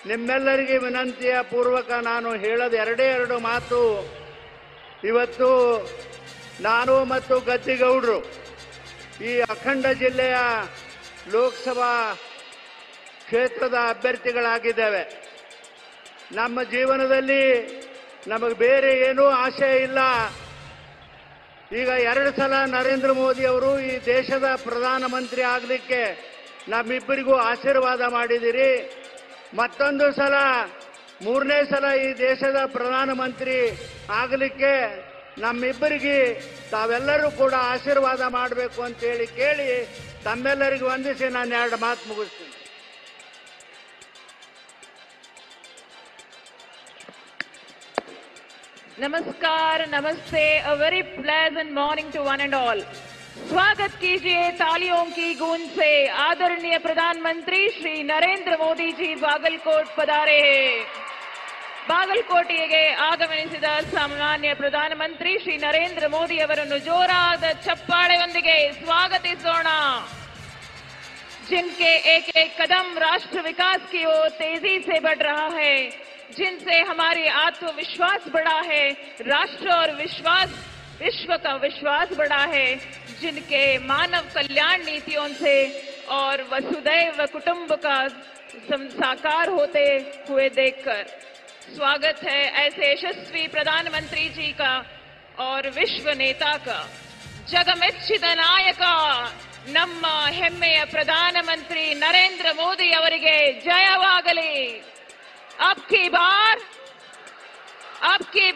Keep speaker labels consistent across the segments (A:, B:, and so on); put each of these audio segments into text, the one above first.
A: ನಿಮ್ಮೆಲ್ಲರಿಗೆ ವಿನಂತಿಯ ಪೂರ್ವಕ ನಾನು ಹೇಳದ ಎರಡು ಮಾತು. ಇವತ್ತು ನಾನು ಮತ್ತು ಗದ್ದಿಗೌಡರು ಈ ಅಖಂಡ ಜಿಲ್ಲೆಯ ಲೋಕಸಭಾ ಕ್ಷೇತ್ರದ ಅಭ್ಯರ್ಥಿಗಳಾಗಿದ್ದೇವೆ. ನಮ್ಮ ಜೀವನದಲ್ಲಿ ನಮಗೆ ಬೇರೆ ಏನೂ ಆಶೆ ಇಲ್ಲ. ಈಗ 2 ಸಲ ನರೇಂದ್ರ ಮೋದಿ ಅವರು ಈ ದೇಶದ ಪ್ರಧಾನಮಂತ್ರಿ ಆಗಲಿಕ್ಕೆ ನಮ್ಮಿಬ್ಬರಿಗೂ ಆಶೀರ್ವಾದ ಮಾಡಿದಿರಿ. ಮತ್ತೊಂದು ಸಲ 3ನೇ ಸಲ ಈ ದೇಶದ ಪ್ರಧಾನಮಂತ್ರಿ ಆಗಲಿಕ್ಕೆ ನಮ್ಮಿಬ್ಬರಿಗೆ ತಾವೆಲ್ಲರೂ ಕೂಡ ಆಶೀರ್ವಾದ ಮಾಡಬೇಕು ಅಂತೇಳಿ ಕೇಳಿ ತಮ್ಮೆಲ್ಲರಿಗೂ ವಂದಿಸಿ ನಾನು 2 ಮಾತು ಮುಗಿಸ್ತೀನಿ.
B: नमस्कार, नमस्ते, a very pleasant morning to one and all. स्वागत कीजिए तालियों की गूंज से आदरणीय प्रधानमंत्री श्री नरेंद्र मोदी जी बागलकोट पधारे हैं. ಬಾಗಲಕೋಟೆಗೆ ಆಗಮನಿಸಿದ ಸನ್ಮಾನ್ಯ ಪ್ರಧಾನಮಂತ್ರಿ ಶ್ರೀ ನರೇಂದ್ರ ಮೋದಿ ಅವರನ್ನು ಜೋರಾದ ಚಪ್ಪಾಳೆಯೊಂದಿಗೆ ಸ್ವಾಗತಿಸೋಣ. जिनके एक एक कदम राष्ट्र विकास की ओर तेजी से बढ़ रहा है, जिनसे हमारी आत्मविश्वास बढ़ा है, राष्ट्र और विश्व का विश्वास बढ़ा है, जिनके मानव कल्याण नीतियों से और वसुधैव कुटुंब का साकार होते हुए देखकर स्वागत है ऐसे यशस्वी प्रधानमंत्री जी का और विश्व नेता का. जगमेಚ್ಚಿದ ನಾಯಕ ನಮ್ಮ ಹೆಮ್ಮೆಯ ಪ್ರಧಾನಮಂತ್ರಿ ನರೇಂದ್ರ ಮೋದಿ ಅವರಿಗೆ ಜಯವಾಗಲಿ. अब की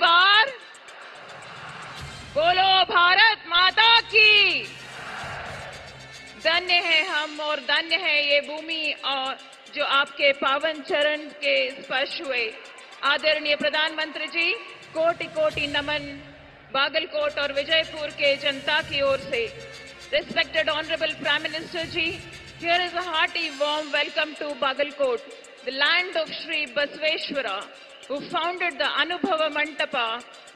B: बार बोलो भारत माता की. धन्य है हम और धन्य है ये भूमि और जो आपके पावन चरण के स्पर्श हुए. आदरणीय प्रधानमंत्री जी, कोटि कोटि नमन बागलकोट और विजयपुर के जनता की ओर से. Respected Honorable Prime Minister ji, here is a hearty warm welcome to Bagalkot, the land of Shri Basveshwara, who founded the Anubhava Mantapa,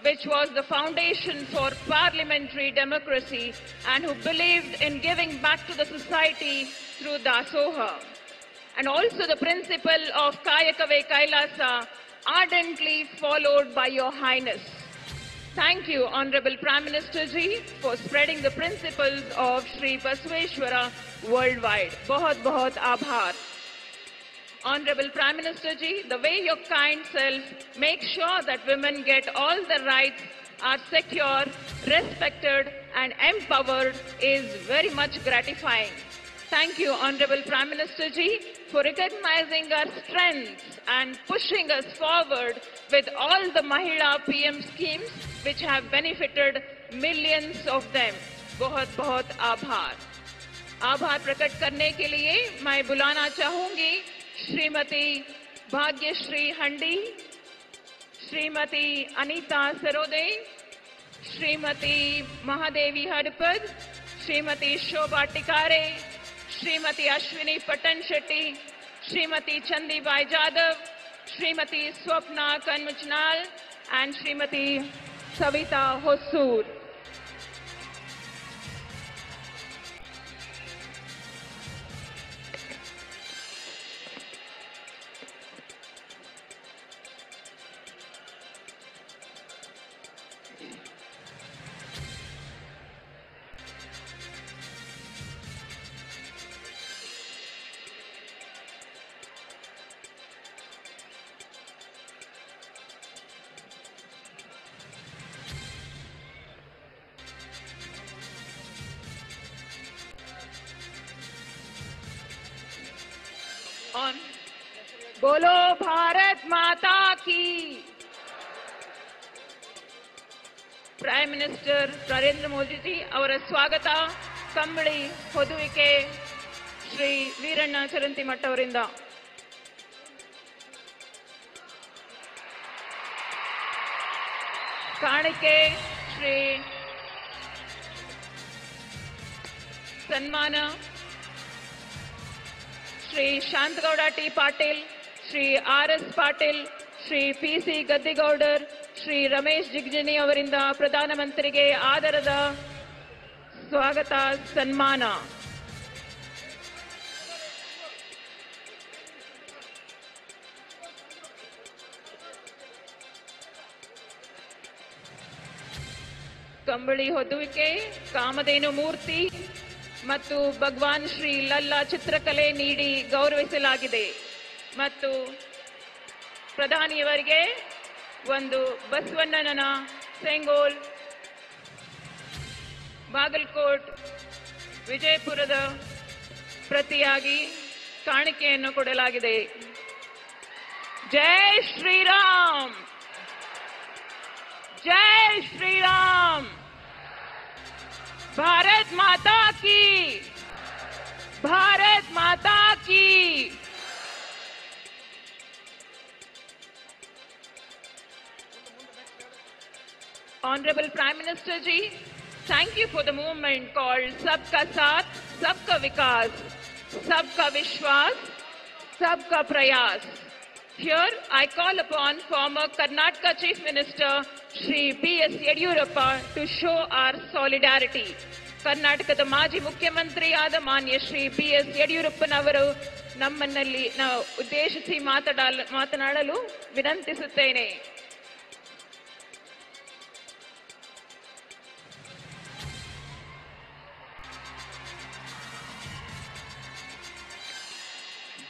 B: which was the foundation for parliamentary democracy, and who believed in giving back to the society through Dasoha. And also the principle of Kayakave Kailasa, ardently followed by Your Highness. Thank you, Honorable Prime Minister ji, for spreading the principles of Shri Basveshwara worldwide. बहुत बहुत आभार. Honorable Prime Minister ji, the way your kind self makes sure that women get all the rights, are secure, respected and empowered is very much gratifying. Thank you, Honorable Prime Minister ji, for recognizing our strengths and pushing us forward with all the Mahila PM schemes which have benefited millions of them. बहुत बहुत आभार. आभार प्रकट करने के लिए मैं बुलाना चाहूंगी श्रीमती भाग्यश्री हंडी, श्रीमती अनीता सरोदे, श्रीमती महादेवी हडपद, श्रीमती शोभा टिकारे, श्रीमती अश्विनी पटन शेट्टी, श्रीमती चंदीबाई जाधव, श्रीमती स्वप्ना कनमुचनाल and श्रीमती सविता होसूर. बोलो भारत माता की. Prime minister Narendra Modi G ಅವರ ಸ್ವಾಗತ ಕಂಬಳಿ ಹೊದುವಿಕೆ ಶ್ರೀ ವೀರಣ್ಣ ಚರಂತಿಮಠ ಅವರಿಂದ. ಕಾಣಿಕೆ ಶ್ರೀ ಸನ್ಮಾನ ಶ್ರೀ ಶಾಂತಗೌಡ ಟಿ ಪಾಟೀಲ್, ಶ್ರೀ ಆರ್.ಎಸ್. ಪಾಟೀಲ್, ಶ್ರೀ ಪಿ.ಸಿ. ಗದ್ದಿಗೌಡರ್, ಶ್ರೀ ರಮೇಶ್ ಜಿಗಜಿಣಿ ಅವರಿಂದ ಪ್ರಧಾನಮಂತ್ರಿಗೆ ಆದರದ ಸ್ವಾಗತ ಸನ್ಮಾನ. ಕಂಬಳಿ ಹೊದುವಿಕೆ, ಕಾಮಧೇನು ಮೂರ್ತಿ ಮತ್ತು ಭಗವಾನ್ ಶ್ರೀ ಲಲ್ಲಾ ಚಿತ್ರಕಲೆ ನೀಡಿ ಗೌರವಿಸಲಾಗಿದೆ ಮತ್ತು ಪ್ರಧಾನಿಯವರಿಗೆ ಒಂದು ಬಸವಣ್ಣನ ಸೆಂಗೋಲ್, ಬಾಗಲಕೋಟ್, ವಿಜಯಪುರದ ಪ್ರತಿಯಾಗಿ ಕಾಣಿಕೆಯನ್ನು ಕೊಡಲಾಗಿದೆ. ಜೈ ಶ್ರೀರಾಮ್, ಜೈ ಶ್ರೀರಾಮ್, भारत माता की, भारत माता की। Honorable Prime Minister ji, thank you for the movement called Sabka Saath, Sabka Vikas, Sabka Vishwas, Sabka Prayas. Here I call upon former Karnataka Chief Minister Shri B.S. Yediyurappa to show our solidarity. ಕರ್ನಾಟಕದ ಮಾಜಿ ಮುಖ್ಯಮಂತ್ರಿಯಾದ ಮಾನ್ಯ Shri B.S. ಯಡಿಯೂರಪ್ಪನವರು ನಮ್ಮನ್ನಲ್ಲಿ ಉದ್ದೇಶಿಸಿ ಮಾತನಾಡಲು ವಿನಂತಿಸುತ್ತೇನೆ.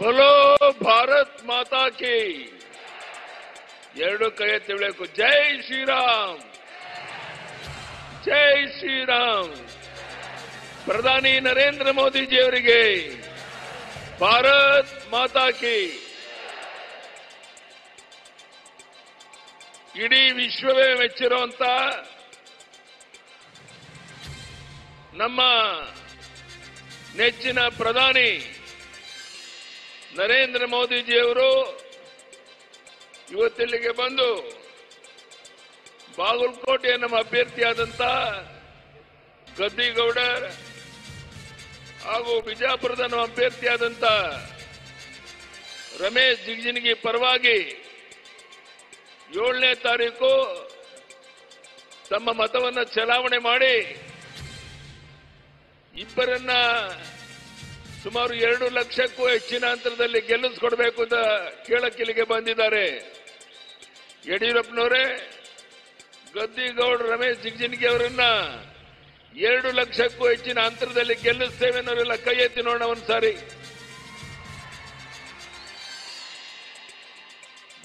C: बोलो भारत माता की, ಎರಡು ಕೈ ಎತ್ತಿ ಹೇಳಬೇಕು. ಜೈ ಶ್ರೀರಾಮ್, ಜೈ ಶ್ರೀರಾಮ್. ಪ್ರಧಾನಿ ನರೇಂದ್ರ ಮೋದಿಜಿ ಅವರಿಗೆ ಭಾರತ್ ಮಾತಾ ಕಿ. ಇಡೀ ವಿಶ್ವವೇ ಮೆಚ್ಚಿರುವಂತ ನಮ್ಮ ನೆಚ್ಚಿನ ಪ್ರಧಾನಿ ನರೇಂದ್ರ ಮೋದಿಜಿಯವರು ಇವತ್ತಿಲ್ಲಿಗೆ ಬಂದು ಬಾಗಲಕೋಟೆಯ ನಮ್ಮ ಅಭ್ಯರ್ಥಿಯಾದಂತ ಗದ್ದಿಗೌಡರ್ ಹಾಗೂ ಬಿಜಾಪುರದ ನಮ್ಮ ಅಭ್ಯರ್ಥಿಯಾದಂತ ರಮೇಶ್ ಜಿಗಜಿಣಗಿ ಪರವಾಗಿ 7ನೇ ತಾರೀಕು ತಮ್ಮ ಮತವನ್ನು ಚಲಾವಣೆ ಮಾಡಿ ಇಬ್ಬರನ್ನ ಸುಮಾರು 2 ಲಕ್ಷಕ್ಕೂ ಹೆಚ್ಚಿನ ಅಂತರದಲ್ಲಿ ಗೆಲ್ಲಿಸಿಕೊಡಬೇಕು ಅಂತ ಕೇಳಕ್ಕಿಲ್ಲಿಗೆ ಬಂದಿದ್ದಾರೆ. ಯಡಿಯೂರಪ್ಪನವರೇ, ಗದ್ದಿಗೌಡ ರಮೇಶ್ ಜಿಗಜಿಣಗಿ ಅವರನ್ನ 2 ಲಕ್ಷಕ್ಕೂ ಹೆಚ್ಚಿನ ಅಂತರದಲ್ಲಿ ಗೆಲ್ಲಿಸ್ತೇವೆ ಅನ್ನೋರೆಲ್ಲ ಕೈ ಎತ್ತಿ ನೋಡೋಣ ಒಂದ್ಸಾರಿ.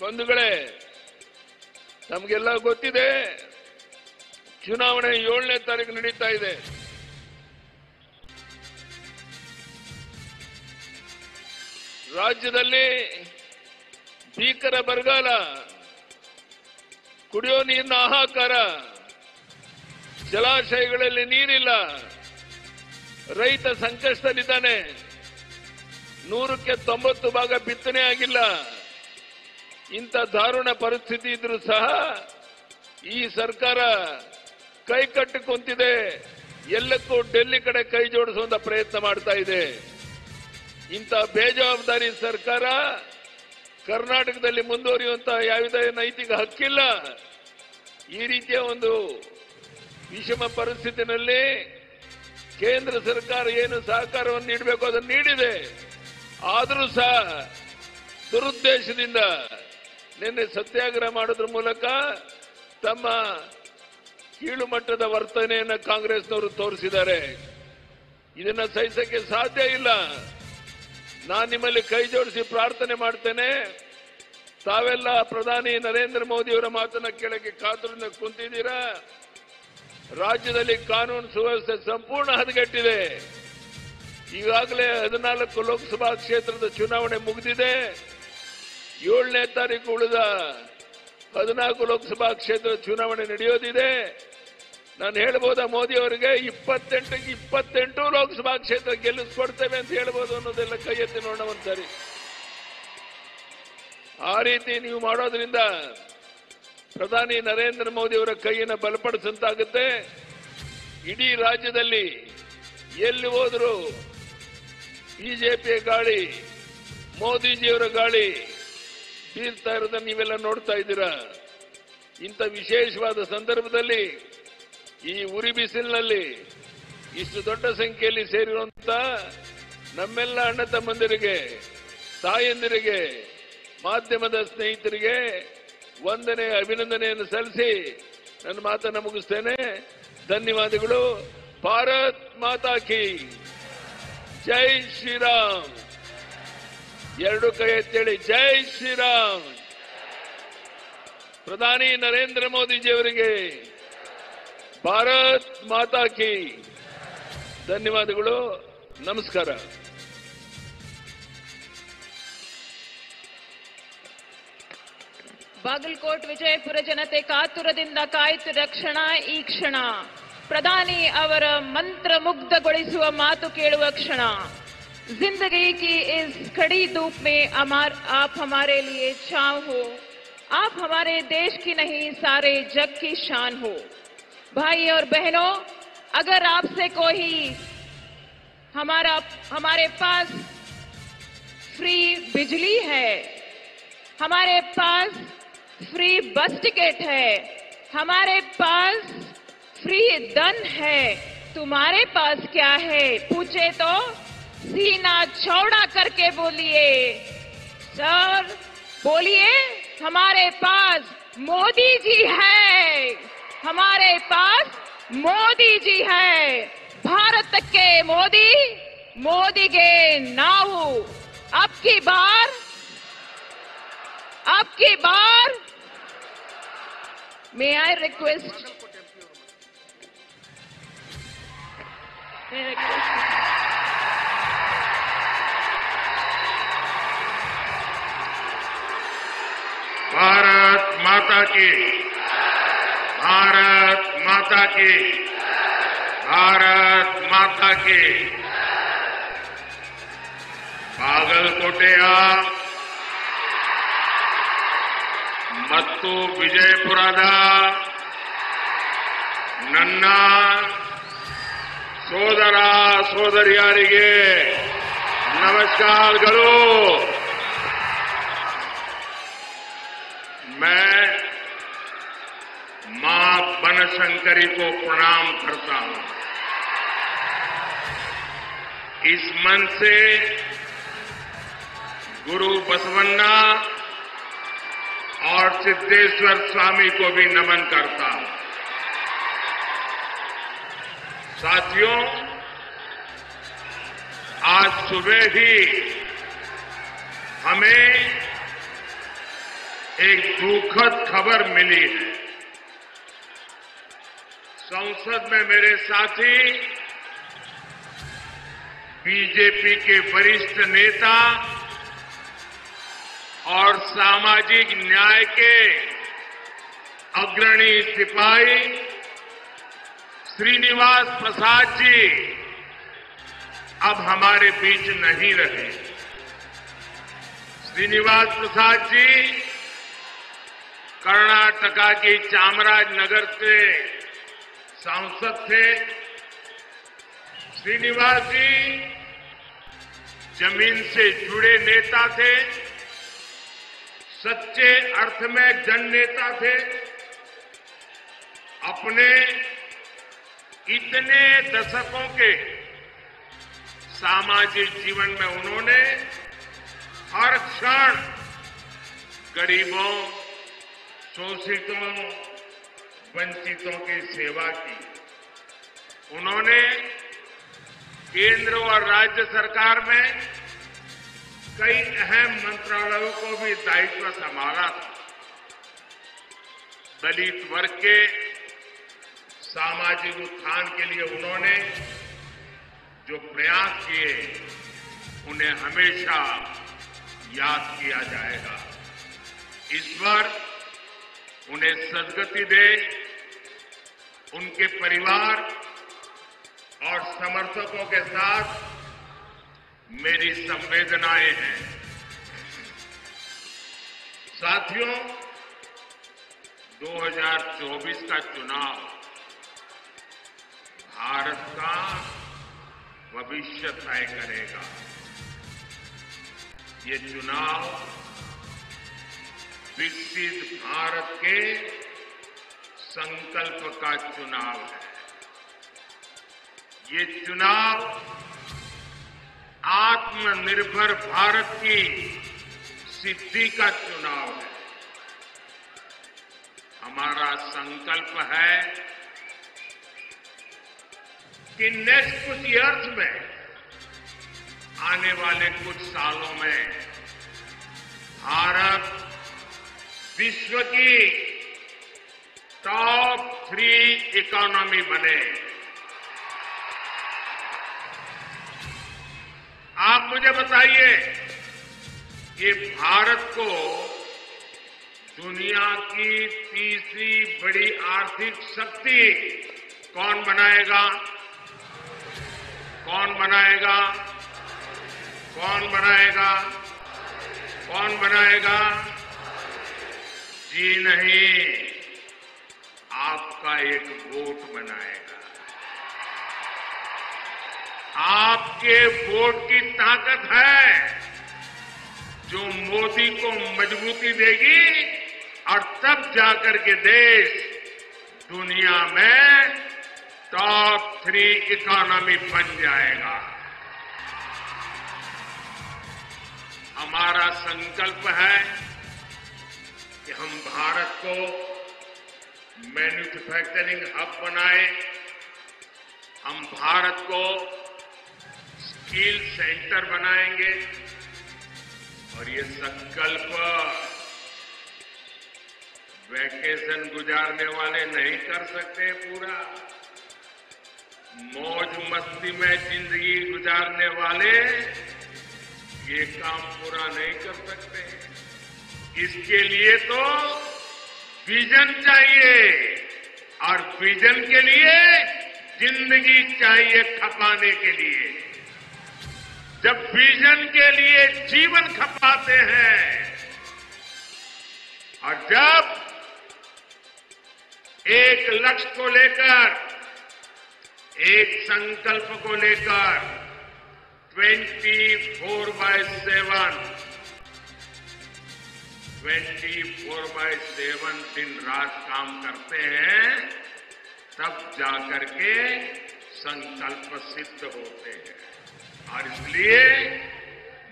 C: ಬಂಧುಗಳೇ, ನಮಗೆಲ್ಲ ಗೊತ್ತಿದೆ, ಚುನಾವಣೆ 7ನೇ ತಾರೀಕು ನಡೀತಾ ಇದೆ. ರಾಜ್ಯದಲ್ಲಿ ಭೀಕರ ಬರಗಾಲ, ಕುಡಿಯೋ ನೀರಿನ ಹಾಹಾಕಾರ, ಜಲಾಶಯಗಳಲ್ಲಿ ನೀರಿಲ್ಲ, ರೈತ ಸಂಕಷ್ಟದಲ್ಲಿದ್ದಾನೆ, 100ಕ್ಕೆ 90 ಭಾಗ ಬಿತ್ತನೆ ಆಗಿಲ್ಲ. ಇಂಥ ದಾರುಣ ಪರಿಸ್ಥಿತಿ ಇದ್ರೂ ಸಹ ಈ ಸರ್ಕಾರ ಕೈ ಕಟ್ಟಿ ಕುಂತಿದೆ. ಎಲ್ಲಕ್ಕೂ ಡೆಲ್ಲಿ ಕಡೆ ಕೈ ಜೋಡಿಸುವಂತ ಪ್ರಯತ್ನ ಮಾಡ್ತಾ ಇದೆ. ಇಂಥ ಬೇಜವಾಬ್ದಾರಿ ಸರ್ಕಾರ ಕರ್ನಾಟಕದಲ್ಲಿ ಮುಂದುವರಿಯುವಂತ ಯಾವುದೇ ನೈತಿಕ ಹಕ್ಕಿಲ್ಲ. ಈ ರೀತಿಯ ಒಂದು ವಿಷಮ ಪರಿಸ್ಥಿತಿನಲ್ಲಿ ಕೇಂದ್ರ ಸರ್ಕಾರ ಏನು ಸಹಕಾರವನ್ನು ನೀಡಬೇಕು ಅದನ್ನು ನೀಡಿದೆ. ಆದರೂ ಸಹ ದುರುದ್ದೇಶದಿಂದ ನಿನ್ನೆ ಸತ್ಯಾಗ್ರಹ ಮಾಡೋದ್ರ ಮೂಲಕ ತಮ್ಮ ಕೀಳು ಮಟ್ಟದ ವರ್ತನೆಯನ್ನು ಕಾಂಗ್ರೆಸ್ನವರು ತೋರಿಸಿದ್ದಾರೆ. ಇದನ್ನ ಸಹಿಸಕ್ಕೆ ಸಾಧ್ಯ ಇಲ್ಲ. ನಾನು ನಿಮ್ಮಲ್ಲಿ ಕೈ ಜೋಡಿಸಿ ಪ್ರಾರ್ಥನೆ ಮಾಡ್ತೇನೆ. ತಾವೆಲ್ಲ ಪ್ರಧಾನಿ ನರೇಂದ್ರ ಮೋದಿಯವರ ಮಾತನ್ನ ಕೇಳಕ್ಕೆ ಕಾತುರದಿಂದ ಕುಂತಿದ್ದೀರಾ. ರಾಜ್ಯದಲ್ಲಿ ಕಾನೂನು ಸುವ್ಯವಸ್ಥೆ ಸಂಪೂರ್ಣ ಹದಗೆಟ್ಟಿದೆ. ಈಗಾಗಲೇ 14 ಲೋಕಸಭಾ ಕ್ಷೇತ್ರದ ಚುನಾವಣೆ ಮುಗಿದಿದೆ. 7ನೇ ತಾರೀಕು ಉಳಿದ 14 ಲೋಕಸಭಾ ಕ್ಷೇತ್ರದ ಚುನಾವಣೆ ನಡೆಯೋದಿದೆ. ನಾನು ಹೇಳ್ಬೋದಾ ಮೋದಿ ಅವರಿಗೆ 28ಕ್ಕೆ 28 ಲೋಕಸಭಾ ಕ್ಷೇತ್ರ ಗೆಲ್ಲಿಸ್ಕೊಡ್ತೇವೆ ಅಂತ ಹೇಳ್ಬೋದು ಅನ್ನೋದೆಲ್ಲ ಕೈ ಎತ್ತಿ ನೋಡೋಣ ಒಂದ್ಸರಿ. ಆ ರೀತಿ ನೀವು ಮಾಡೋದ್ರಿಂದ ಪ್ರಧಾನಿ ನರೇಂದ್ರ ಮೋದಿ ಅವರ ಕೈಯನ್ನು ಬಲಪಡಿಸಂತಾಗುತ್ತೆ. ಇಡೀ ರಾಜ್ಯದಲ್ಲಿ ಎಲ್ಲಿ ಹೋದರೂ ಬಿಜೆಪಿಯ ಗಾಳಿ, ಮೋದಿಜಿಯವರ ಗಾಳಿ ಬೀರ್ತಾ ಇರೋದನ್ನ ನೀವೆಲ್ಲ ನೋಡ್ತಾ ಇದ್ದೀರಾ. ಇಂಥ ವಿಶೇಷವಾದ ಸಂದರ್ಭದಲ್ಲಿ ಈ ಉರಿ ಬಿಸಿಲಿನಲ್ಲಿ ಇಷ್ಟು ದೊಡ್ಡ ಸಂಖ್ಯೆಯಲ್ಲಿ ಸೇರಿರುವಂತ ನಮ್ಮೆಲ್ಲ ಅಣ್ಣ ತಮ್ಮಂದಿರಿಗೆ, ತಾಯಂದಿರಿಗೆ, ಮಾಧ್ಯಮದ ಸ್ನೇಹಿತರಿಗೆ ವಂದನೆ, ಅಭಿನಂದನೆಯನ್ನು ಸಲ್ಲಿಸಿ ನನ್ನ ಮಾತನ್ನ ಮುಗಿಸ್ತೇನೆ. ಧನ್ಯವಾದಗಳು. ಭಾರತ್ ಮಾತಾ ಕಿ ಜೈ ಶ್ರೀರಾಮ್. ಎರಡು ಕೈ ಎತ್ತೇಳಿ ಜೈ ಶ್ರೀರಾಮ್. ಪ್ರಧಾನಿ ನರೇಂದ್ರ ಮೋದಿಜಿಯವರಿಗೆ ಭಾರತ್ ಮಾತಾ ಕಿ ಧನ್ಯವಾದಗಳು. ನಮಸ್ಕಾರ.
B: ಬಾಗಲಕೋಟ್ ವಿಜಯಪುರ ಜನತೆ ಕಾತುರದಿಂದ ಕಾಯುತ್ತಿದ್ದ ಕ್ಷಣ ಈ ಕ್ಷಣ. ಪ್ರಧಾನಿ ಅವರ ಮಂತ್ರ ಮುಗ್ಧಗೊಳಿಸುವ ಮಾತು ಕೇಳುವ ಕ್ಷಣ. जिंदगी की इस कड़ी धूप में आप हमारे लिए छांव हो. आप हमारे देश की नहीं सारे जग की शान हो. भाई और बहनों, अगर आपसे कोई हमारे पास फ्री बिजली है, हमारे पास फ्री बस टिकट है, हमारे पास फ्री धन है, तुम्हारे पास क्या है पूछे तो सीना चौड़ा करके बोलिए सर, बोलिए हमारे पास मोदी जी है, हमारे पास मोदी जी है. भारत के मोदी, मोदी के नाऊ. अब की बार may I request
D: भारत माता की, भारत माता की, भारत माता की. ಬಾಗಲಕೋಟೆಯ ಮತ್ತು ವಿಜಯಪುರದ ನನ್ನ ಸೋದರ ಸೋದರಿಯರಿಗೆ ನಮಸ್ಕಾರಗಳು. मैं मां बनशंकरी को प्रणाम करता हूं. इस मन से गुरु बसवन्ना और सिद्धेश्वर स्वामी को भी नमन करता हूं. साथियों, आज सुबह ही हमें एक दुखद खबर मिली है. संसद में मेरे साथी बीजेपी के वरिष्ठ नेता और सामाजिक न्याय के अग्रणी सिपाही श्रीनिवास प्रसाद जी अब हमारे बीच नहीं रहे. श्रीनिवास प्रसाद जी कर्नाटका की चामराजनगर से सांसद थे. श्रीनिवास जी जमीन से जुड़े नेता थे, सच्चे अर्थ में जननेता थे. अपने इतने दशकों के सामाजिक जीवन में उन्होंने हर क्षण गरीबों, शोषितों, वंचितों की सेवा की. उन्होंने केंद्र और राज्य सरकार में कई अहम मंत्रालयों को भी दायित्व संभाला था. दलित वर्ग के सामाजिक उत्थान के लिए उन्होंने जो प्रयास किए, उन्हें हमेशा याद किया जाएगा. ईश्वर उन्हें सद्गति दे. उनके परिवार और समर्थकों के साथ मेरी संवेदनाएं हैं. साथियों, 2024 का चुनाव भारत का भविष्य तय करेगा. ये चुनाव विकसित भारत के संकल्प का चुनाव है. ये चुनाव आत्मनिर्भर भारत की सिद्धि का चुनाव है. हमारा संकल्प है कि नेक्स्ट कुछ ईयर्स में, आने वाले कुछ सालों में भारत विश्व की टॉप 3 इकोनॉमी बने। आप मुझे बताइए कि भारत को दुनिया की तीसरी बड़ी आर्थिक शक्ति कौन बनाएगा? कौन बनाएगा? कौन बनाएगा? कौन बनाएगा? जी नहीं, आपका एक वोट बनाएगा। आपके वोट की ताकत है जो मोदी को मजबूती देगी और तब जाकर के देश दुनिया में टॉप 3 इकोनॉमी बन जाएगा। हमारा संकल्प है कि हम भारत को मैन्युफैक्चरिंग हब बनाए, हम भारत को स्किल सेंटर बनाएंगे और ये संकल्प वैकेशन गुजारने वाले नहीं कर सकते पूरा। मौज मस्ती में जिंदगी गुजारने वाले ये काम पूरा नहीं कर सकते। इसके लिए तो विजन चाहिए और विजन के लिए जिंदगी चाहिए खपाने के लिए। जब विजन के लिए जीवन खपाते हैं और जब एक लक्ष्य को लेकर, एक संकल्प को लेकर 24/7 दिन रात काम करते हैं, तब जाकर के संकल्प सिद्ध होते हैं। और इसलिए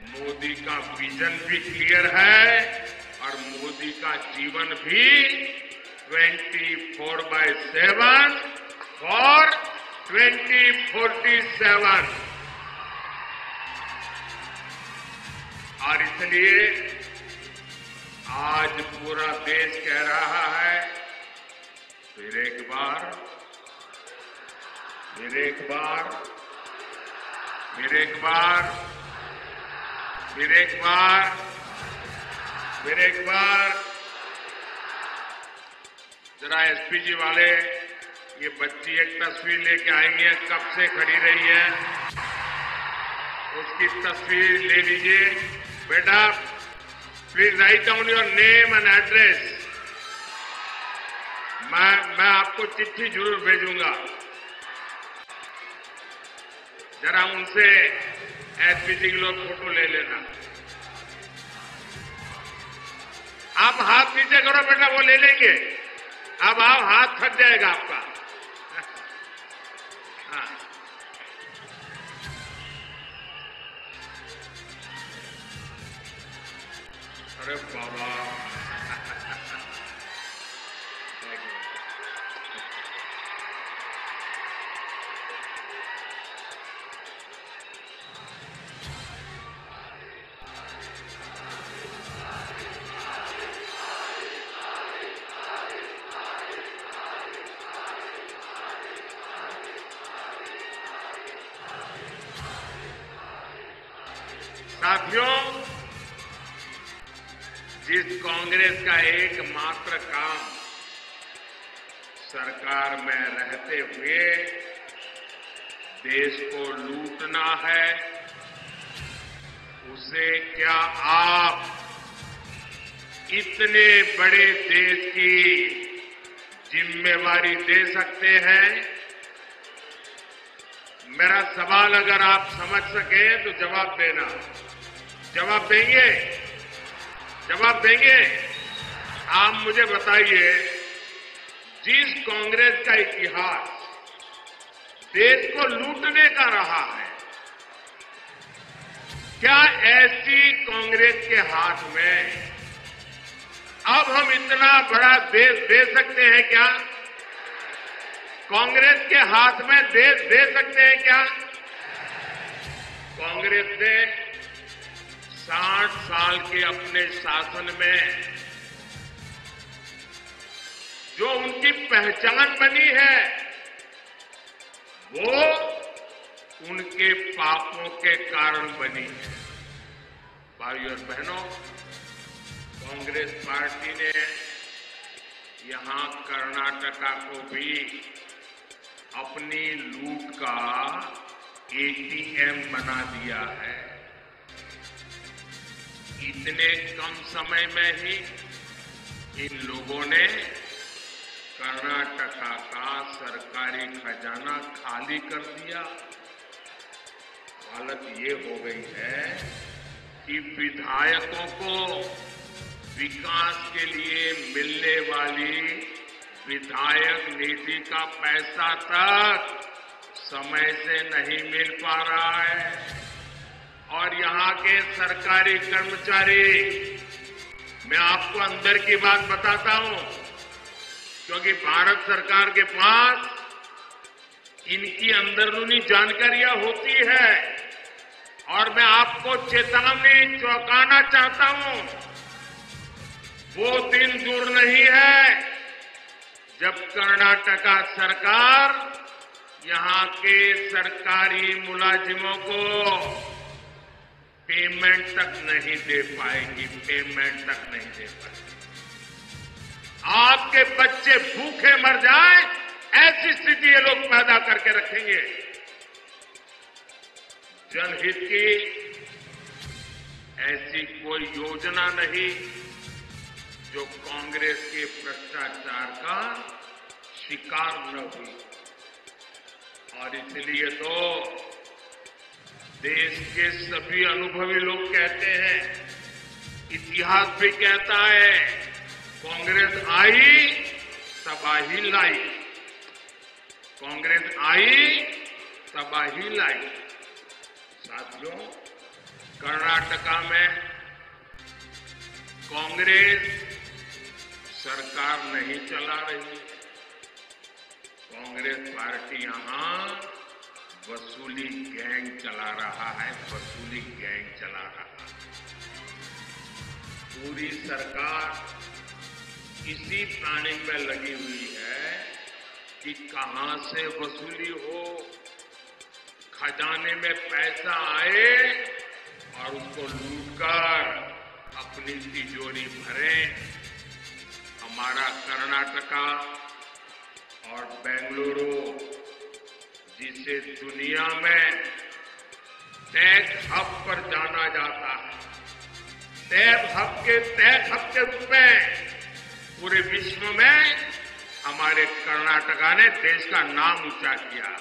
D: मोदी का विजन भी क्लियर है और मोदी का जीवन भी 24/7 और 2047। और इसलिए आज पूरा देश कह रहा है, फिर एक बार, फिर एक बार, फिर एक बार, फिर एक बार, फिर एक बार। जरा एसपीजी वाले ये बच्ची एक तस्वीर लेके आई है, कब से खड़ी रही है, उसकी तस्वीर ले लीजिए। बेटा please write down your name and address. मैं आपको चिट्ठी जरूर भेजूंगा। जरा उनसे एसपीजी के लोग फोटो ले लेना। आप हाथ नीचे करो बेटा, वो ले लेंगे। अब आप हाथ थक जाएगा आपका। हाँ। अरे बाबा साथियों, जिस कांग्रेस का एकमात्र काम सरकार में रहते हुए देश को लूटना है, उसे क्या आप इतने बड़े देश की जिम्मेवारी दे सकते हैं? मेरा सवाल अगर आप समझ सकें तो जवाब देना। जवाब देंगे? जवाब देंगे? आप मुझे बताइए, जिस कांग्रेस का इतिहास देश को लूटने का रहा है, क्या ऐसी कांग्रेस के हाथ में अब हम इतना बड़ा देश दे सकते हैं क्या? कांग्रेस के हाथ में देश दे सकते हैं क्या? कांग्रेस ने 60 साल के अपने शासन में जो उनकी पहचान बनी है, वो उनके पापों के कारण बनी है। भाइयों और बहनों, कांग्रेस पार्टी ने यहां कर्नाटका को भी अपनी लूट का एटीएम बना दिया है। इतने कम समय में ही इन लोगों ने कर्नाटका का सरकारी खजाना खाली कर दिया। हालत ये हो गई है कि विधायकों को विकास के लिए मिलने वाली विधायक निधि का पैसा तक समय से नहीं मिल पा रहा है। और यहां के सरकारी कर्मचारी, मैं आपको अंदर की बात बताता हूं, क्योंकि भारत सरकार के पास इनकी अंदरूनी जानकारियां होती है, और मैं आपको चेतावनी चौंकाना चाहता हूं। वो दिन दूर नहीं है जब कर्नाटका सरकार यहां के सरकारी मुलाजिमों को पेमेंट तक नहीं दे पाएगी, पेमेंट तक नहीं दे पाएगी। आपके बच्चे भूखे मर जाएं, ऐसी स्थिति ये लोग पैदा करके रखेंगे। जनहित की ऐसी कोई योजना नहीं जो कांग्रेस के भ्रष्टाचार का शिकार न हुई। और इसलिए तो देश के सभी अनुभवी लोग कहते हैं, इतिहास भी कहता है, कांग्रेस आई तबाही लाई, कांग्रेस आई तबाही लाई। साथियों, कर्नाटका में कांग्रेस सरकार नहीं चला रही। कांग्रेस पार्टी यहां वसूली गैंग चला रहा है, वसूली गैंग चला रहा है। पूरी सरकार इसी प्लानिंग में लगी हुई है कि कहां से वसूली हो, खजाने में पैसा आए और उसको लूटकर अपनी तिजोरी भरें। हमारा कर्नाटका और बेंगलुरु, जिसे दुनिया में टैक्स हब पर जाना जाता है, टैक्स हब के रूप में पूरे विश्व में हमारे कर्नाटका ने देश का नाम ऊंचा किया।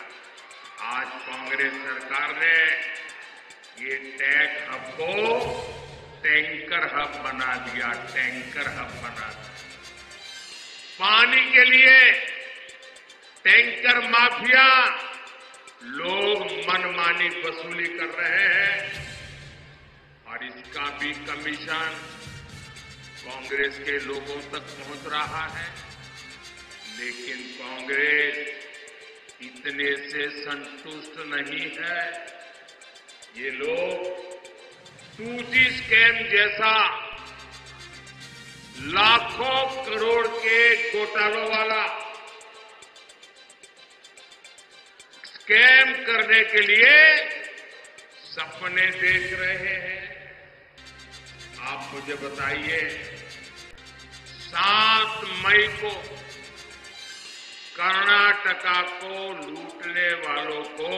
D: आज कांग्रेस सरकार ने ये टैक्स हब को टैंकर हब बना दिया, टैंकर हब बना दिया। पानी के लिए टैंकर माफिया लोग मनमानी वसूली कर रहे हैं, और इसका भी कमीशन कांग्रेस के लोगों तक पहुंच रहा है। लेकिन कांग्रेस इतने से संतुष्ट नहीं है। ये लोग 2G स्कैम जैसा लाखों करोड़ के घोटालों वाला स्कैम करने के लिए सपने देख रहे हैं। आप मुझे बताइए, 7 मई को कर्नाटका को लूटने वालों को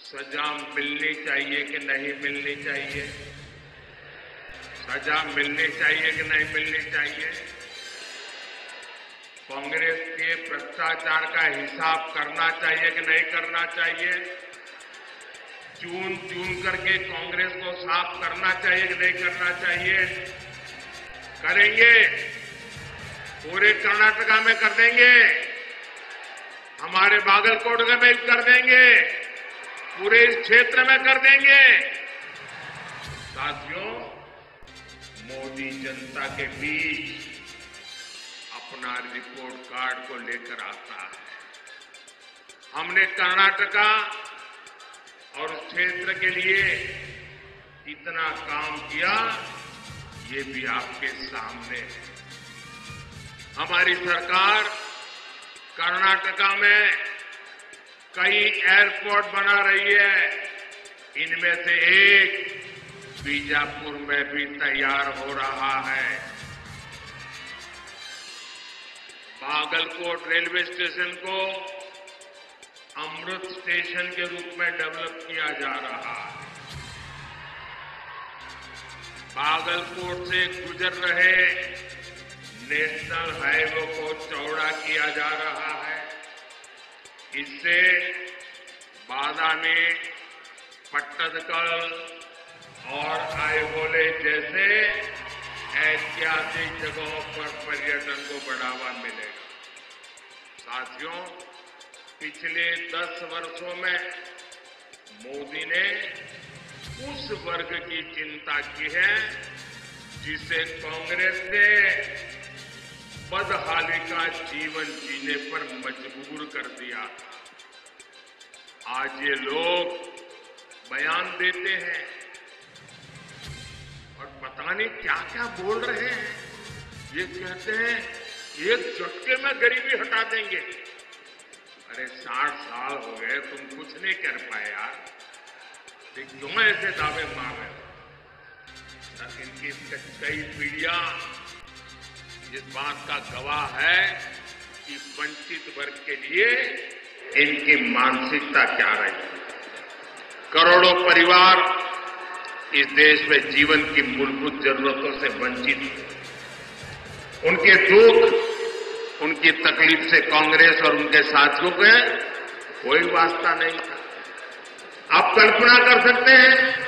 D: सजा मिलनी चाहिए कि नहीं मिलनी चाहिए? सजा मिलनी चाहिए कि नहीं मिलनी चाहिए? कांग्रेस के भ्रष्टाचार का हिसाब करना चाहिए कि नहीं करना चाहिए? चून चून करके कांग्रेस को साफ करना चाहिए कि नहीं करना चाहिए? करेंगे, पूरे कर्नाटका में कर देंगे, हमारे बागलकोट में भी कर देंगे, पूरे इस क्षेत्र में कर देंगे। साथियों, मोदी जनता के बीच अपना रिपोर्ट कार्ड को लेकर आता है। हमने कर्नाटका और उस क्षेत्र के लिए कितना काम किया, ये भी आपके सामने है। हमारी सरकार कर्नाटका में कई एयरपोर्ट बना रही है। इनमें से एक बीजापुर में भी तैयार हो रहा है। बागलकोट रेलवे स्टेशन को अमृत स्टेशन के रूप में डेवलप किया जा रहा है। बागलकोट से गुजर रहे नेशनल हाईवे को चौड़ा किया जा रहा है। इससे बादामी, पट्टदकल और आईहोले जैसे ऐतिहासिक जगहों पर पर्यटन को बढ़ावा मिलेगा। साथियों, पिछले 10 वर्षों में मोदी ने उस वर्ग की चिंता की है जिसे कांग्रेस ने बदहाली का जीवन जीने पर मजबूर कर दिया था। आज ये लोग बयान देते हैं और पता नहीं क्या क्या बोल रहे हैं। ये कहते हैं एक झटके में गरीबी हटा देंगे। अरे 60 साल हो गए, तुम कुछ नहीं कर पाए यार, तो क्यों ऐसे दावे मार रहे हो? इनकी कई पीढ़ियां इस बात का गवाह है कि वंचित वर्ग के लिए इनकी मानसिकता क्या रही। करोड़ों परिवार इस देश में जीवन की मूलभूत जरूरतों से वंचित हैं। उनके दुख, उनकी तकलीफ से कांग्रेस और उनके साथियों के कोई वास्ता नहीं था। आप कल्पना कर सकते हैं,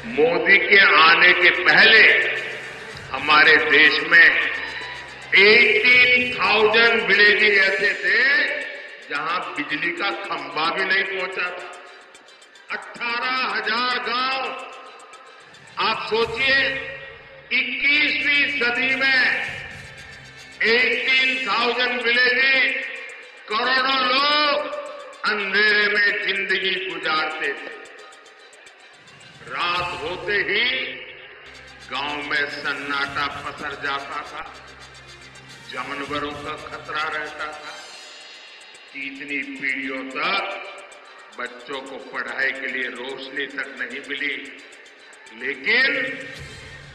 D: मोदी के आने के पहले हमारे देश में 18,000 विलेजेज ऐसे थे जहां बिजली का खंभा भी नहीं पहुंचा था। 18,000 गांव। आप सोचिए, 21वीं सदी में 18,000 विलेजेज, करोड़ों लोग अंधेरे में जिंदगी गुजारते थे। रात होते ही गांव में सन्नाटा पसर जाता था, जानवरों का खतरा रहता था। इतनी पीढ़ियों तक बच्चों को पढ़ाई के लिए रोशनी तक नहीं मिली। लेकिन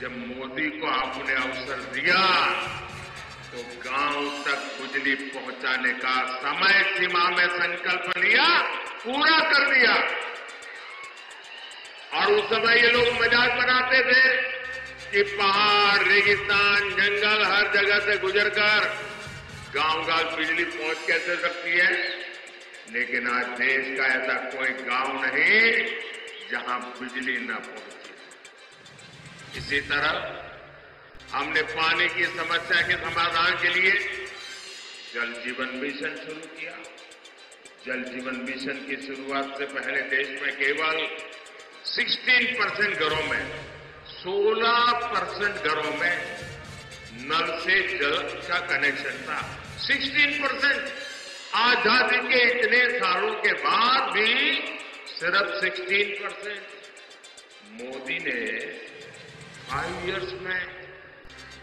D: जब मोदी को आपने अवसर दिया तो गांव तक बिजली पहुंचाने का समय सीमा में संकल्प लिया, पूरा कर दिया। और उस समय ये लोग मजाक बनाते थे कि पहाड़, रेगिस्तान, जंगल हर जगह से गुजरकर गांव-गांव बिजली पहुंच कैसे सकती है। लेकिन आज देश का ऐसा कोई गांव नहीं जहां बिजली न पहुंचे। इसी तरह हमने पानी की समस्या के समाधान के लिए जल जीवन मिशन शुरू किया। जल जीवन मिशन की शुरुआत से पहले देश में केवल 16% घरों में, 16% घरों में नल से जल का कनेक्शन था। 16%। आजादी के इतने सालों के बाद भी सिर्फ 16%। मोदी ने 5 इयर्स में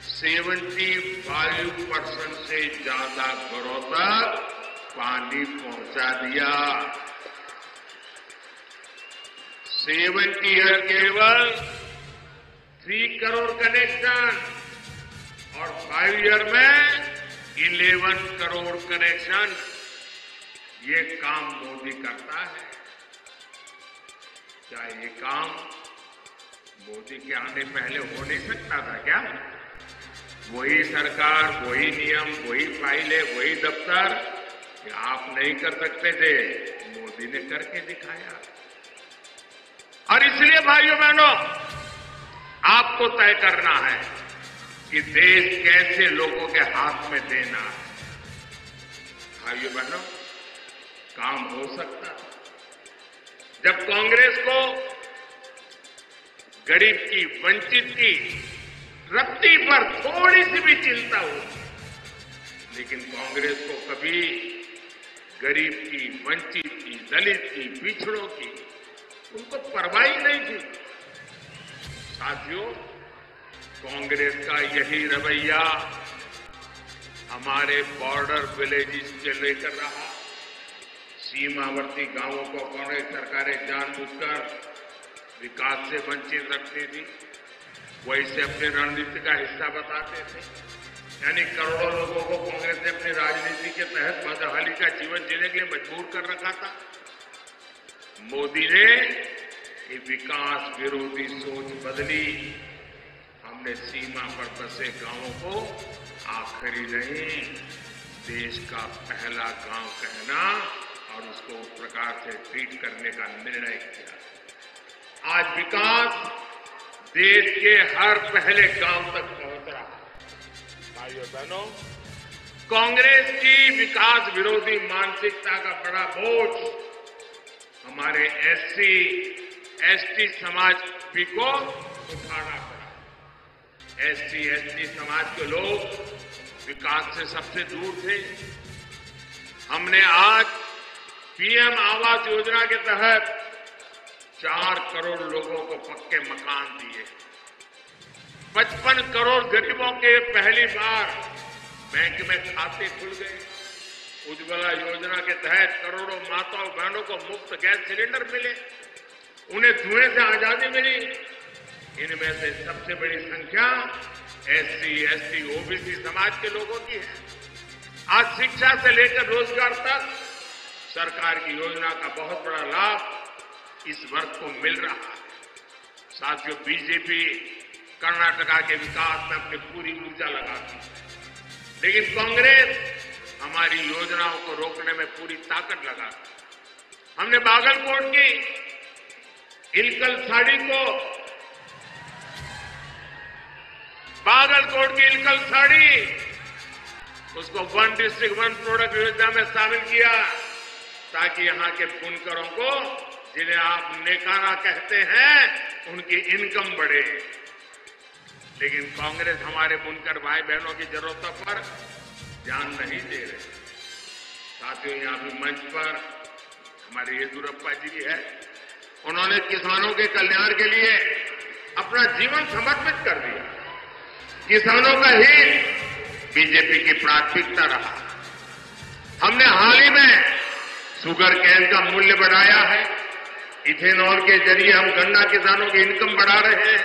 D: 75% से ज्यादा घरों तक पानी पहुंचा दिया। 70 ईयर केवल 3 करोड़ कनेक्शन और 5 ईयर में 11 करोड़ कनेक्शन। ये काम मोदी करता है। क्या ये काम मोदी के आने पहले हो नहीं सकता था क्या? वही सरकार, वही नियम, वही फाइलें, वही दफ्तर, क्या आप नहीं कर सकते थे? मोदी ने करके दिखाया। और इसलिए भाइयों बहनों, आपको तय करना है कि देश कैसे लोगों के हाथ में देना है। भाइयों बहनों, काम हो सकता है। जब कांग्रेस को गरीब की, वंचित की रत्ती पर थोड़ी सी भी चिंता होती, लेकिन कांग्रेस को कभी गरीब की, वंचित की, दलित की, पिछड़ों की उनको परवाह ही नहीं थी। साथियों, कांग्रेस का यही रवैया हमारे बॉर्डर विलेजेस के लेकर रहा। सीमावर्ती गांवों को कांग्रेस सरकारें जानबूझकर विकास से वंचित रखती थी, वैसे अपनी रणनीति का हिस्सा बताते थे। यानी करोड़ों लोगों को कांग्रेस ने अपनी राजनीति के तहत बदहाली का जीवन जीने के लिए मजबूर कर रखा था। मोदी ने ये विकास विरोधी सोच बदली। हमने सीमा पर बसे गांवों को आखिरी नहीं, देश का पहला गांव कहना और उसको उस प्रकार से ट्रीट करने का निर्णय किया। आज विकास देश के हर पहले गांव तक पहुंच रहा है। भाइयों बहनों, कांग्रेस की विकास विरोधी मानसिकता का बड़ा बोझ हमारे एससी, एसटी समाज को उठाना पड़ा। एससी, एसटी समाज के लोग विकास से सबसे दूर थे। हमने आज पीएम आवास योजना के तहत 4 करोड़ लोगों को पक्के मकान दिए। 55 करोड़ गरीबों के पहली बार बैंक में खाते खुल गए। उज्ज्वला योजना के तहत करोड़ों माताओं बहनों को मुफ्त गैस सिलेंडर मिले, उन्हें धुएं से आजादी मिली। इनमें से सबसे बड़ी संख्या एससी, एसटी, ओबीसी समाज के लोगों की है। आज शिक्षा से लेकर रोजगार तक सरकार की योजना का बहुत बड़ा लाभ इस वर्ग को मिल रहा है। साथियों, बीजेपी कर्नाटका के विकास में अपनी पूरी ऊर्जा लगाती है, लेकिन कांग्रेस हमारी योजनाओं को रोकने में पूरी ताकत लगाती है। हमने बागलकोट की इलकल साड़ी उसको वन डिस्ट्रिक्ट वन प्रोडक्ट योजना में शामिल किया, ताकि यहां के बुनकरों को, जिन्हें आप नेकाना कहते हैं, उनकी इनकम बढ़े। लेकिन कांग्रेस हमारे बुनकर भाई बहनों की जरूरतों पर ध्यान नहीं दे रहे। साथियों, यहां भी मंच पर हमारे येदियुरप्पा जी भी है। उन्होंने किसानों के कल्याण के लिए अपना जीवन समर्पित कर दिया। किसानों का हित बीजेपी की प्राथमिकता रहा। हमने हाल ही में शुगर केन का मूल्य बढ़ाया है। इथेनॉल के जरिए हम गन्ना किसानों की इनकम बढ़ा रहे हैं।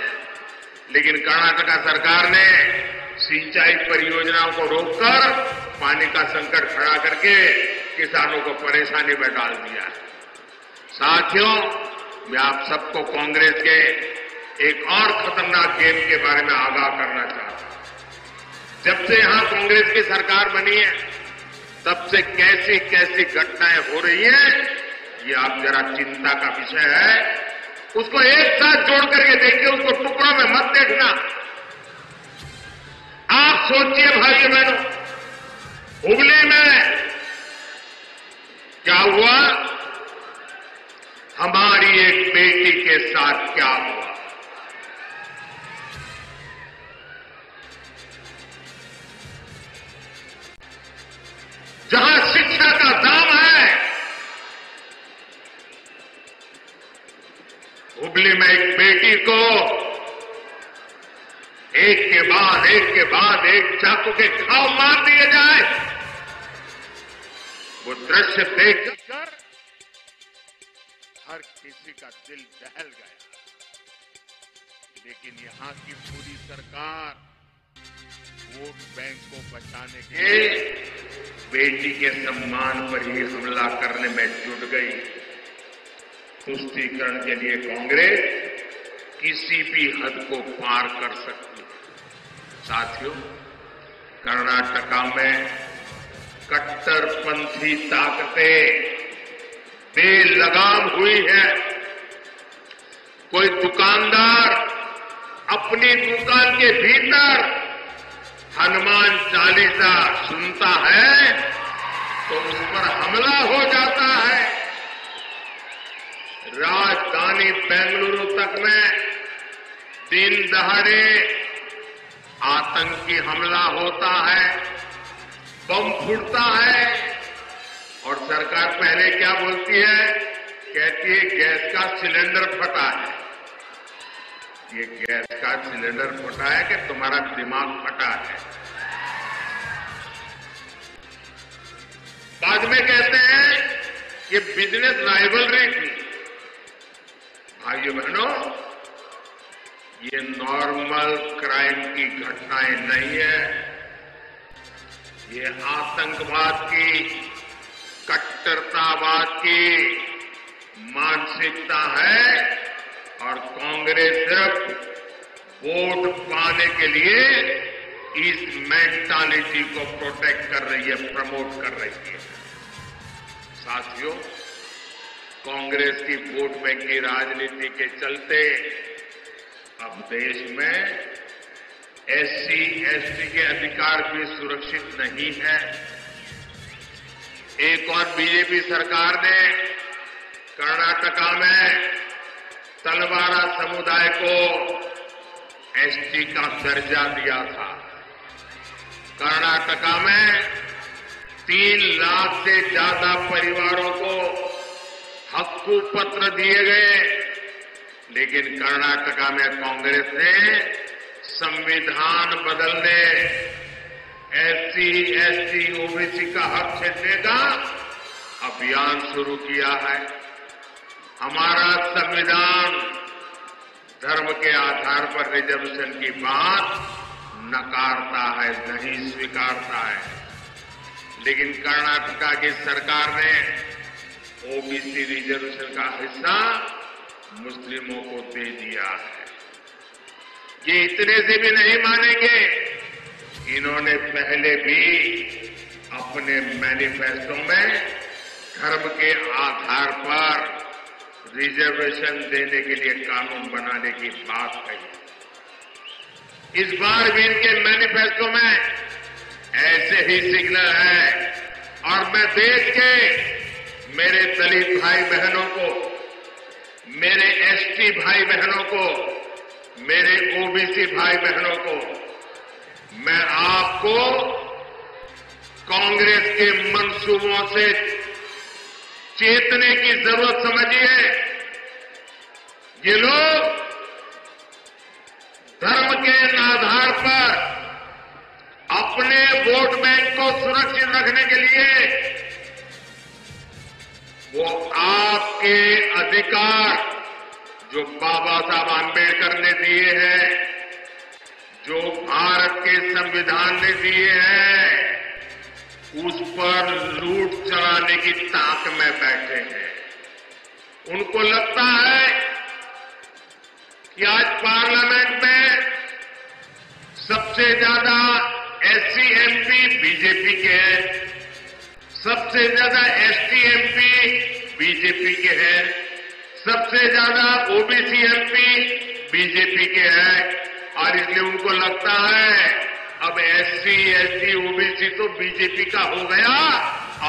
D: लेकिन कर्नाटका सरकार ने सिंचाई परियोजनाओं को रोककर पानी का संकट खड़ा करके किसानों को परेशानी में डाल दिया है। साथियों, मैं आप सबको कांग्रेस के एक और खतरनाक गेम के बारे में आगाह करना चाहता हूं। जब से यहां कांग्रेस की सरकार बनी है, तब से कैसी कैसी घटनाएं हो रही हैं, ये आप जरा चिंता का विषय है। उसको एक साथ जोड़ करके देखिए, उसको टुकड़ों में मत देखना। आप सोचिए भाइयों बहनों, हुगली में क्या हुआ, हमारी एक बेटी के साथ क्या हुआ। जहां शिक्षा का दाम है, हुगली में एक बेटी को एक के बाद एक चाकू के घाव मार दिए जाए, वो दृश्य देखकर हर किसी का दिल दहल गया। लेकिन यहां की पूरी सरकार वोट बैंक को बचाने के लिए बेटी के सम्मान पर ही हमला करने में जुट गई। तुष्टीकरण के लिए कांग्रेस किसी भी हद को पार कर सकती है। साथियों, कर्नाटका में कट्टरपंथी ताकतें बेलगाम हुई है। कोई दुकानदार अपनी दुकान के भीतर हनुमान चालीसा सुनता है तो उस पर हमला हो जाता है। राजधानी बेंगलुरु तक में दिन दहाड़े आतंकी हमला होता है, बम फूटता है और सरकार पहले क्या बोलती है? कहती है गैस का सिलेंडर फटा है। ये गैस का सिलेंडर फटा है कि तुम्हारा दिमाग फटा है? बाद में कहते हैं ये बिजनेस राइवलरी थी। भाइयों बहनों, ये नॉर्मल क्राइम की घटनाएं नहीं है। ये आतंकवाद की, कट्टरतावाद की मानसिकता है और कांग्रेस सिर्फ वोट पाने के लिए इस मेंटालिटी को प्रोटेक्ट कर रही है, प्रमोट कर रही है। साथियों, कांग्रेस की वोट बैंक की राजनीति के चलते अब देश में एससी, एसटी के अधिकार भी सुरक्षित नहीं है। एक और बीजेपी सरकार ने कर्नाटका में तलवारा समुदाय को एसटी का दर्जा दिया था। कर्नाटका में 3 लाख से ज्यादा परिवारों को हक्कू पत्र दिए गए, लेकिन कर्नाटका में कांग्रेस ने संविधान बदलने, एससी, एसटी, ओबीसी का हक छीनने का अभियान शुरू किया है। हमारा संविधान धर्म के आधार पर रिजर्वेशन की बात नकारता है, नहीं स्वीकारता है, लेकिन कर्नाटका की सरकार ने ओबीसी रिजर्वेशन का हिस्सा मुस्लिमों को दे दिया है। ये इतने से भी नहीं मानेंगे, इन्होंने पहले भी अपने मैनिफेस्टो में धर्म के आधार पर रिजर्वेशन देने के लिए कानून बनाने की बात कही। इस बार भी इनके मैनिफेस्टो में ऐसे ही सिग्नल है और मैं देश के मेरे दलित भाई बहनों को, मेरे एसटी भाई बहनों को, मेरे ओबीसी भाई बहनों को, मैं आपको कांग्रेस के मंसूबों से चेतने की जरूरत समझिए। ये लोग धर्म के आधार पर अपने वोट बैंक को सुरक्षित रखने के लिए वो आपके अधिकार जो बाबा साहब आंबेडकर ने दिए हैं, जो भारत के संविधान ने दिए हैं, उस पर लूट चलाने की ताक में बैठे हैं। उनको लगता है कि आज पार्लियामेंट में सबसे ज्यादा एससी एमपी बीजेपी के हैं, सबसे ज्यादा एसटी एमपी बीजेपी के हैं, सबसे ज्यादा ओबीसी एमपी बीजेपी के हैं और इसलिए उनको लगता है अब एससी, एसटी, ओबीसी तो बीजेपी का हो गया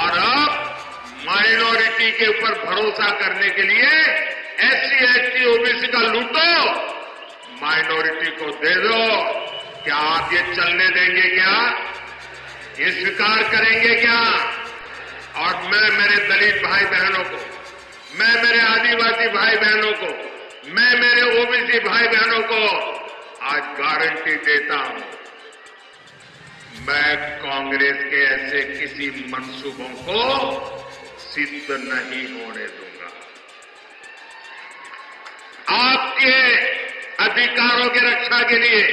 D: और अब माइनॉरिटी के ऊपर भरोसा करने के लिए एससी, एसटी, ओबीसी का लूटो, माइनॉरिटी को दे दो। क्या आप ये चलने देंगे? क्या ये स्वीकार करेंगे? क्या? और मैं मेरे दलित भाई बहनों को, मैं मेरे आदिवासी भाई बहनों को, मैं मेरे ओबीसी भाई बहनों को आज गारंटी देता हूं, मैं कांग्रेस के ऐसे किसी मंसूबों को सिद्ध नहीं होने दूंगा। आपके अधिकारों की रक्षा के लिए,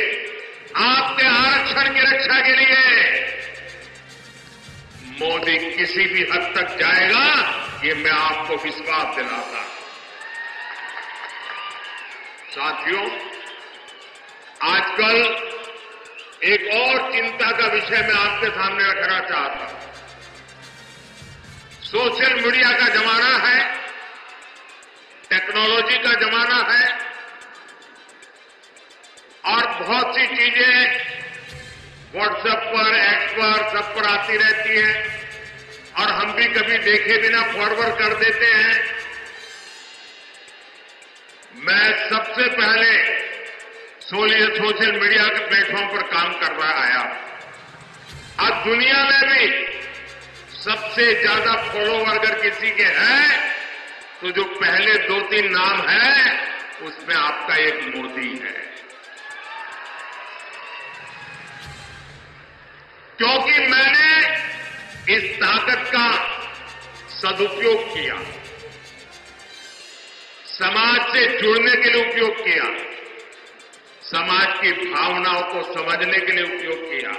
D: आपके आरक्षण की रक्षा के लिए मोदी किसी भी हद तक जाएगा, ये मैं आपको विश्वास दिलाता हूं। साथियों, आजकल एक और चिंता का विषय मैं आपके सामने रखना चाहता हूं। सोशल मीडिया का जमाना है, टेक्नोलॉजी का जमाना है और बहुत सी चीजें व्हाट्सएप पर, एक्स पर, सब पर आती रहती हैं और हम भी कभी देखे बिना फॉरवर्ड कर देते हैं। मैं सबसे पहले सोशल मीडिया के प्लेटफॉर्म पर काम कर रहा आया। आज दुनिया में भी सबसे ज्यादा फॉलोवर अगर किसी के हैं तो जो पहले 2-3 नाम है उसमें आपका एक मोदी है, क्योंकि मैंने इस ताकत का सदुपयोग किया, समाज से जुड़ने के लिए उपयोग किया, समाज की भावनाओं को समझने के लिए उपयोग किया,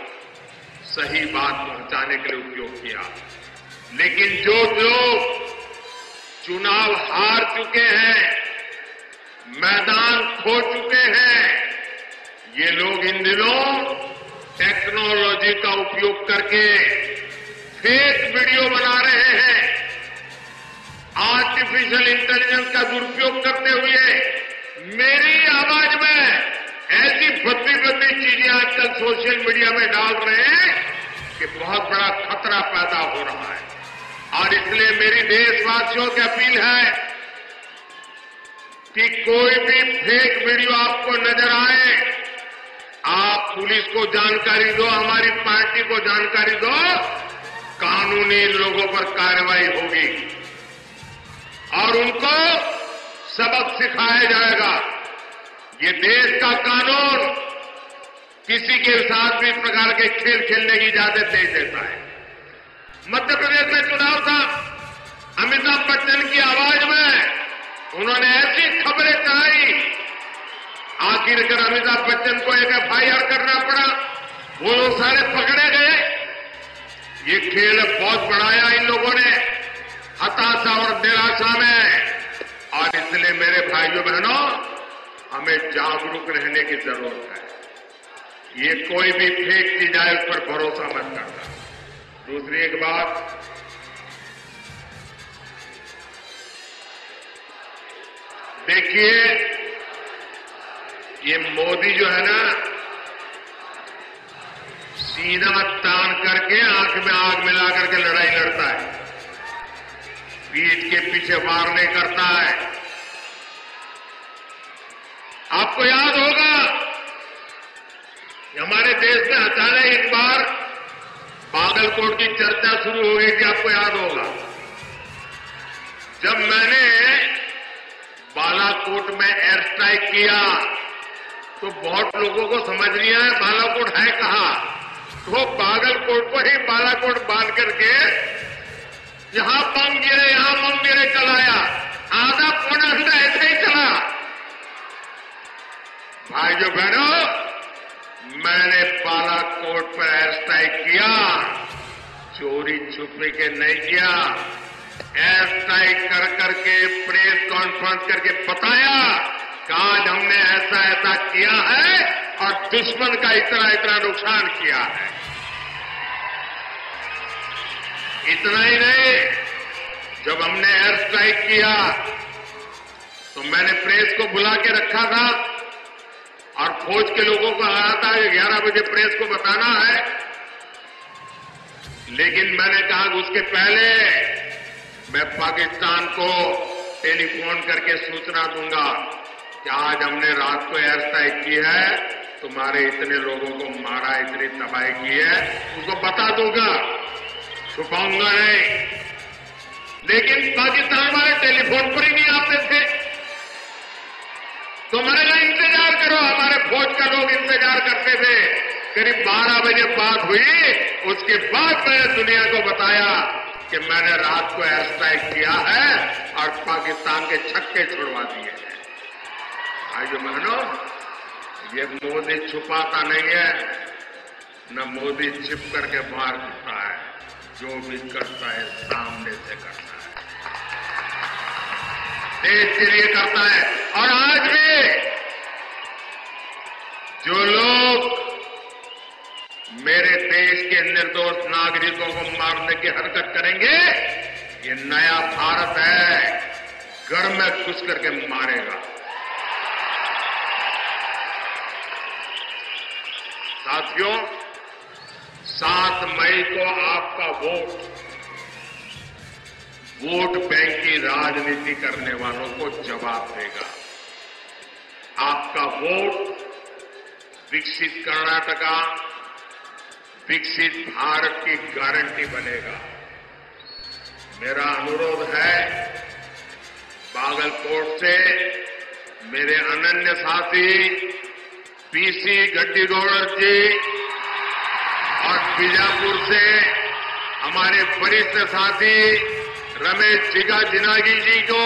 D: सही बात पहुंचाने के लिए उपयोग किया। लेकिन जो लोग चुनाव हार चुके हैं, मैदान खो चुके हैं, ये लोग इन दिनों टेक्नोलॉजी का उपयोग करके फेक वीडियो बना रहे हैं, आर्टिफिशियल इंटेलिजेंस का दुरुपयोग करते हुए मेरी आवाज में ऐसी भद्दी चीजें आजकल सोशल मीडिया में डाल रहे हैं कि बहुत बड़ा खतरा पैदा हो रहा है। और इसलिए मेरी देशवासियों की अपील है कि कोई भी फेक वीडियो आपको नजर आए, आप पुलिस को जानकारी दो, हमारी पार्टी को जानकारी दो, कानूनी लोगों पर कार्रवाई होगी और उनको सबक सिखाया जाएगा। ये देश का कानून किसी के साथ भी प्रकार के खेल खेलने की इजाजत नहीं देता है। मध्य प्रदेश में चुनाव था, अमिताभ बच्चन की आवाज में उन्होंने ऐसी खबरें चलाई, आखिरकार अमिताभ बच्चन को एक FIR करना पड़ा, वो लोग सारे पकड़े गए। ये खेल बहुत बढ़ाया इन लोगों ने हताशा और निराशा में, और इसलिए मेरे भाइयों बहनों हमें जागरूक रहने की जरूरत है। ये कोई भी फेक चीज आए उस पर भरोसा मत करना। दूसरी एक बात, देखिए ये मोदी जो है ना, सीना तान करके आंख में आग मिला करके लड़ाई लड़ता है, पीठ के पीछे वार नहीं करता है। आपको याद होगा हमारे देश में अचानक एक बार बागलकोट की चर्चा शुरू हो गई थी, आपको याद होगा। जब मैंने बालाकोट में एयर स्ट्राइक किया तो बहुत लोगों को समझ नहीं आया बालाकोट है कहां, तो बागलकोट को ही बालाकोट बांध करके यहां बम गिरे यहां बम गिरे चलाया, आधा पौना घंटा ऐसे ही चला। भाइयों बहनों, मैंने बालाकोट पर एयर स्ट्राइक किया, चोरी छुपे के नहीं किया, एयर स्ट्राइक कर करके प्रेस कॉन्फ्रेंस करके बताया कि आज हमने ऐसा ऐसा किया है और दुश्मन का इतना इतना नुकसान किया है। इतना ही नहीं, जब हमने एयर स्ट्राइक किया तो मैंने प्रेस को बुला के रखा था और फौज के लोगों को कहा था कि 11 बजे प्रेस को बताना है, लेकिन मैंने कहा कि उसके पहले मैं पाकिस्तान को टेलीफोन करके सूचना दूंगा कि आज हमने रात को एयर स्ट्राइक की है, तुम्हारे इतने लोगों को मारा, इतनी तबाही की है, उसको बता दूंगा, छुपाऊंगा नहीं। लेकिन पाकिस्तान वाले टेलीफोन पर ही नहीं आते थे, तो मैंने कहा इंतजार करो, हमारे फौज का लोग इंतजार करते थे। करीब 12 बजे बात हुई, उसके बाद मैंने दुनिया को बताया कि मैंने रात को एयर स्ट्राइक किया है और पाकिस्तान के छक्के छुड़वा दिए हैं। भाइयों बहनों, ये मोदी छुपाता नहीं है, न मोदी छिप करके बाहर करता है, जो भी करता है सामने से करता है, देश के लिए करता है। और आज भी जो लोग मेरे देश के निर्दोष नागरिकों को मारने की हरकत करेंगे, ये नया भारत है, घर में घुस करके मारेगा। साथियों, 7 मई को आपका वोट बैंक की राजनीति करने वालों को जवाब देगा। आपका वोट विकसित कर्नाटका, विकसित भारत की गारंटी बनेगा। मेरा अनुरोध है बागलकोट से मेरे अनन्य साथी पीसी गड्डीगौड़ जी और बीजापुर से हमारे वरिष्ठ साथी रमेश जिनागी जी को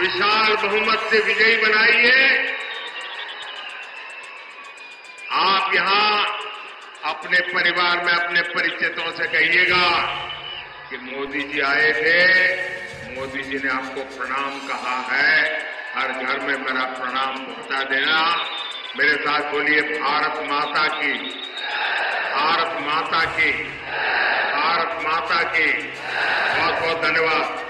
D: विशाल बहुमत से विजयी बनाइए। आप यहां अपने परिवार में अपने परिचितों से कहिएगा कि मोदी जी आए थे, मोदी जी ने आपको प्रणाम कहा है, हर घर में मेरा प्रणाम पहुंचा देना। मेरे साथ बोलिए भारत माता की, भारत माता की, भारत माता की। बहुत बहुत धन्यवाद।